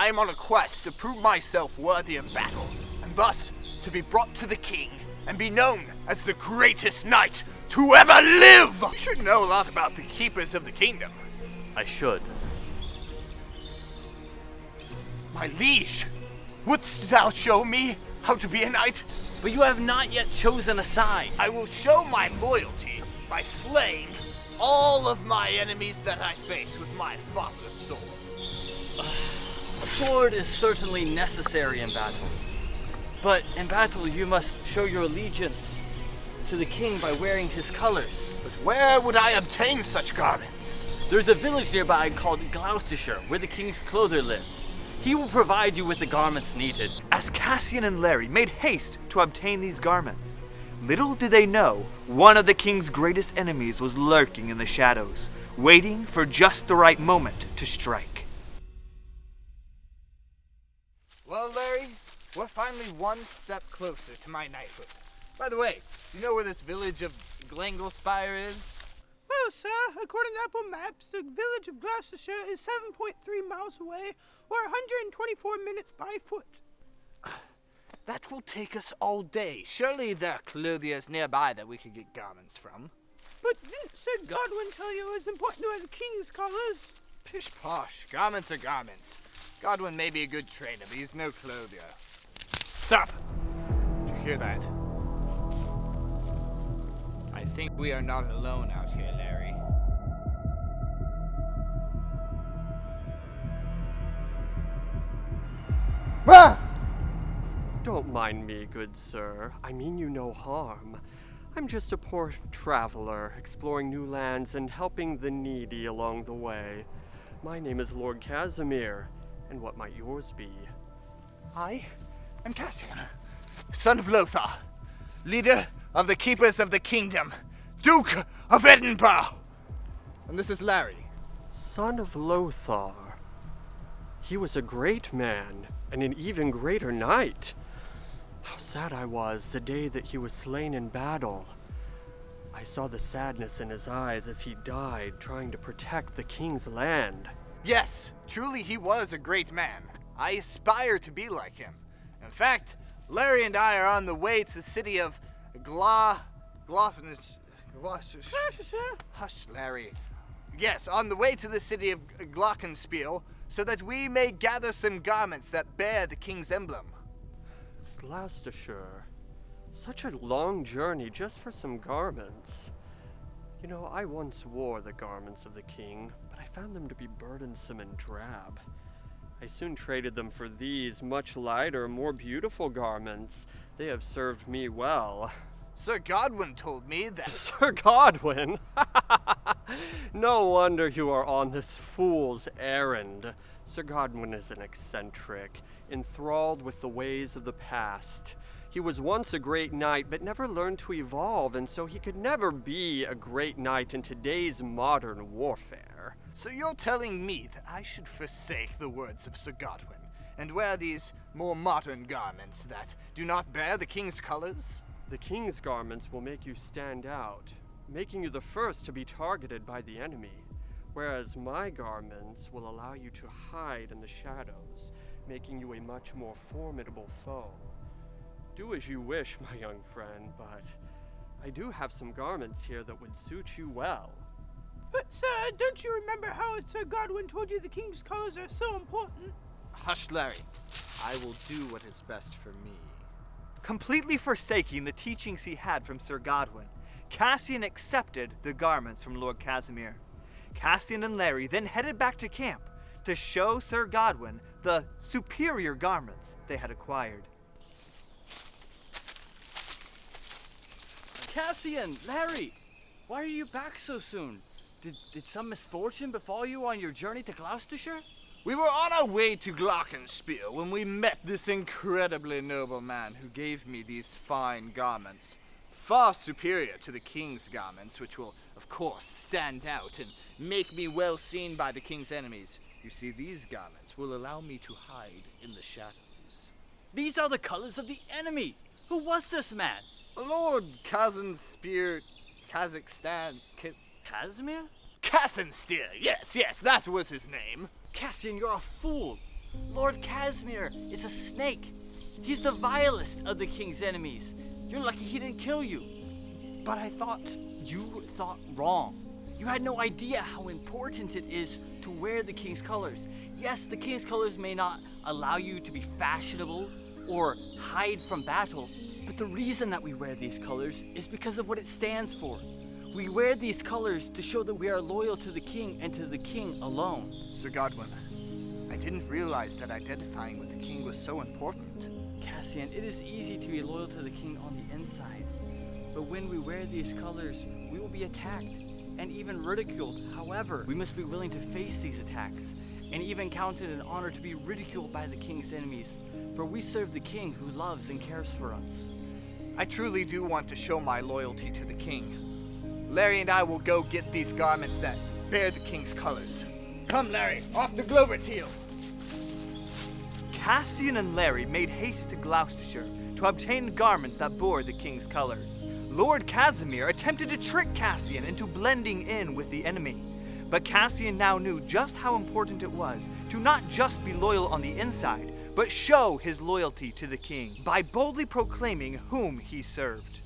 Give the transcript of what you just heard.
I am on a quest to prove myself worthy of battle, and thus to be brought to the king and be known as the greatest knight to ever live! You should know a lot about the keepers of the kingdom. I should. My liege, wouldst thou show me how to be a knight? But you have not yet chosen a side. I will show my loyalty by slaying all of my enemies that I face with my father's sword. A sword is certainly necessary in battle. But in battle, you must show your allegiance to the king by wearing his colors. But where would I obtain such garments? There's a village nearby called Gloucestershire, where the king's clothier live. He will provide you with the garments needed. As Cassian and Larry made haste to obtain these garments, little did they know one of the king's greatest enemies was lurking in the shadows, waiting for just the right moment to strike. Well, Larry, we're finally one step closer to my knighthood. By the way, do you know where this village of Glanglespire is? Well, sir, according to Apple Maps, the village of Gloucestershire is 7.3 miles away, or 124 minutes by foot. That will take us all day. Surely there are clothiers nearby that we could get garments from. But didn't Sir Godwin tell you it was important to wear the king's colors? Pish posh, garments are garments. Godwin may be a good trader, but he's no clothier. Stop! Did you hear that? I think we are not alone out here, Larry. Ah! Don't mind me, good sir. I mean you no harm. I'm just a poor traveler, exploring new lands and helping the needy along the way. My name is Lord Casimir, and what might yours be? I am Cassian, son of Lothar, leader of the Keepers of the Kingdom, Duke of Edinburgh. And this is Larry. Son of Lothar. He was a great man, and an even greater knight. How sad I was the day that he was slain in battle. I saw the sadness in his eyes as he died trying to protect the king's land. Yes, truly he was a great man. I aspire to be like him. In fact, Larry and I are on the way to the city of Gloucestershire. Hush, Larry. Yes, on the way to the city of Glockenspiel, so that we may gather some garments that bear the king's emblem. Gloucestershire. Such a long journey just for some garments. You know, I once wore the garments of the king, but I found them to be burdensome and drab. I soon traded them for these much lighter, more beautiful garments. They have served me well. Sir Godwin told me that— Sir Godwin? No wonder you are on this fool's errand. Sir Godwin is an eccentric, enthralled with the ways of the past. He was once a great knight, but never learned to evolve, and so he could never be a great knight in today's modern warfare. So you're telling me that I should forsake the words of Sir Godwin and wear these more modern garments that do not bear the king's colors? The king's garments will make you stand out, making you the first to be targeted by the enemy, whereas my garments will allow you to hide in the shadows, making you a much more formidable foe. Do as you wish, my young friend, but I do have some garments here that would suit you well. But, sir, don't you remember how Sir Godwin told you the king's colors are so important? Hush, Larry. I will do what is best for me. Completely forsaking the teachings he had from Sir Godwin, Cassian accepted the garments from Lord Casimir. Cassian and Larry then headed back to camp to show Sir Godwin the superior garments they had acquired. Cassian, Larry, why are you back so soon? Did some misfortune befall you on your journey to Gloucestershire? We were on our way to Glockenspiel when we met this incredibly noble man who gave me these fine garments, far superior to the king's garments, which will, of course, stand out and make me well seen by the king's enemies. You see, these garments will allow me to hide in the shadows. These are the colors of the enemy. Who was this man? Lord Casimir, Kazakhstan. Casimir? Cassensteer, yes, that was his name. Cassian, you're a fool. Lord Casimir is a snake. He's the vilest of the king's enemies. You're lucky he didn't kill you. But I thought... You thought wrong. You had no idea how important it is to wear the king's colors. Yes, the king's colors may not allow you to be fashionable or hide from battle, but the reason that we wear these colors is because of what it stands for. We wear these colors to show that we are loyal to the king and to the king alone. Sir Godwin, I didn't realize that identifying with the king was so important. Cassian, it is easy to be loyal to the king on the inside, but when we wear these colors, we will be attacked and even ridiculed. However, we must be willing to face these attacks and even count it an honor to be ridiculed by the king's enemies, for we serve the king who loves and cares for us. I truly do want to show my loyalty to the king. Larry and I will go get these garments that bear the king's colors. Come, Larry, off to Gloverteal! Cassian and Larry made haste to Gloucestershire to obtain garments that bore the king's colors. Lord Casimir attempted to trick Cassian into blending in with the enemy, but Cassian now knew just how important it was to not just be loyal on the inside, but show his loyalty to the king by boldly proclaiming whom he served.